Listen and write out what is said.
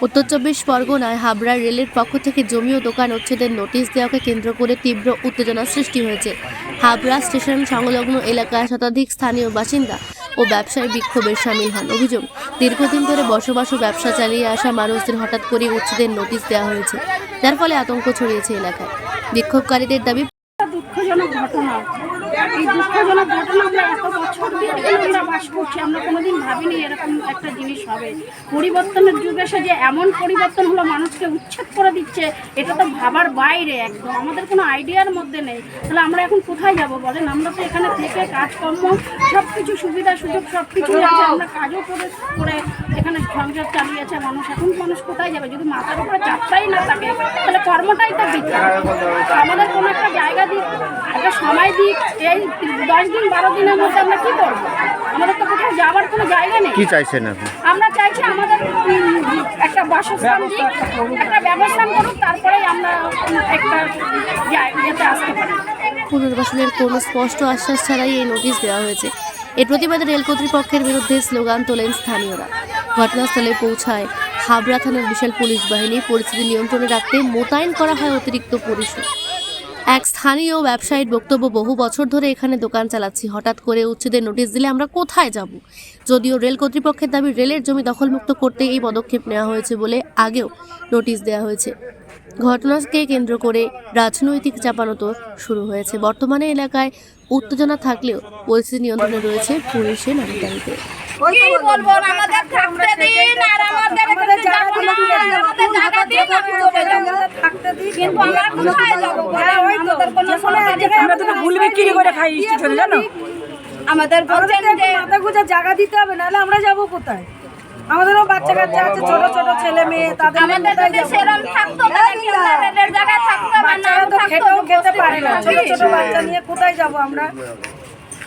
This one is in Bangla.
উত্তর চব্বিশ পরগনায় হাবড়া রেলের পক্ষ থেকে জমি ও দোকান উচ্ছেদের নোটিশ দেওয়াকে কেন্দ্র করে তীব্র উত্তেজনা সৃষ্টি হয়েছে। হাবড়া স্টেশন সংলগ্ন এলাকায় শতাধিক স্থানীয় বাসিন্দা ও ব্যবসায়ী বিক্ষোভে শামিল হন। অভিযোগ, দীর্ঘদিন ধরে বসবাস ও ব্যবসা চালিয়ে আসা মানুষদের হঠাৎ করে উচ্ছেদের নোটিশ দেওয়া হয়েছে, যার ফলে আতঙ্ক ছড়িয়েছে এলাকায়। বিক্ষোভকারীদের দাবি, দুঃখজনক ঘটনা। এই দুঃখজনক ঘটনা আমরা এত বছর দিয়ে আমরা বাস করছি, আমরা কোনোদিন ভাবিনি এরকম একটা জিনিস হবে। পরিবর্তনের যুগে এসে যে এমন পরিবর্তন হলো, মানুষকে উচ্ছেদ করে দিচ্ছে, এটা তো ভাবার বাইরে একদম। আমাদের কোনো আইডিয়ার মধ্যে নেই। তাহলে আমরা এখন কোথায় যাব বলেন? আমরা তো এখানে থেকে কাজকর্ম সব কিছু সুবিধা সুযোগ সব কিছু আছে, আমরা কাজও করে এখানে সংসার চালিয়েছে মানুষ। এখন মানুষ কোথায় যাবে? যদি মাথার উপরে চাপটাই না থাকে তাহলে কর্মটাই তো বৃথা। আমাদের কোনো একটা জায়গা দিক, একটা সময় দিক, এই 10 দিন 12 দিনের মধ্যে আমরা কি করবো? আমাদের তো কোথাও যাওয়ার কোনো জায়গা নেই। কি চাইছেন আপনি? আমরা চাইছি আমাদের একটা বাসস্থান দিক, একটা ব্যবস্থা করুক, তারপরেই আমরা একটা জায়গাতে আসতে পারি। পুনর্বাসনের কোনো স্পষ্ট আশ্বাস ছাড়াই এই নোটিশ দেওয়া হয়েছে। এর প্রতিবাদে রেল কর্তৃপক্ষের বিরুদ্ধে স্লোগান তোলেন স্থানীয়রা। ঘটনাস্থলে পৌঁছায় হাবড়া থানার বিশাল পুলিশ বাহিনী। পরিস্থিতি নিয়ন্ত্রণে রাখতে মোতায়েন করা হয় অতিরিক্ত পরিষদ। এক স্থানীয় ব্যবসায়ীর বক্তব্য, বহু বছর ধরে এখানে দোকান চালাচ্ছি, হঠাৎ করে উচ্ছেদের নোটিশ দিলে আমরা কোথায় যাব? যদিও রেল কর্তৃপক্ষের দাবি রেলের জমি দখলমুক্ত করতে এই পদক্ষেপ নেওয়া হয়েছে বলে আগেও নোটিশ দেওয়া হয়েছে। ঘটনাকে কেন্দ্র করে রাজনৈতিক চাপানোতর শুরু হয়েছে। বর্তমানে এলাকায় উত্তেজনা থাকলেও পরিস্থিতি নিয়ন্ত্রণে রয়েছে পুলিশের নজরদারিতে। কি বলবো, আমাদের থাকতে দিন আর আমাদের জায়গা দিন, থাকতে দিন, কিন্তু আমরা কোথায় যাব? আমাদের কোনো আমরা তো ভুল বিক্রি করে খাই স্টেশনে, জানো? আমাদের বলছেন যে মাথা গোজা জায়গা দিতে হবে, নাহলে আমরা যাব কোথায়? আমাদেরও বাচ্চা কাচ্চা আছে, ছোট ছোট ছেলে মেয়ে, তাদের আমাদের যদি সেরকম থাকতো তাহলে কি আমাদের জায়গা থাকতো? বাচ্চারা তো খেতেও খেতে পারে না, ছোট ছোট বাচ্চা নিয়ে কোথায় যাব আমরা?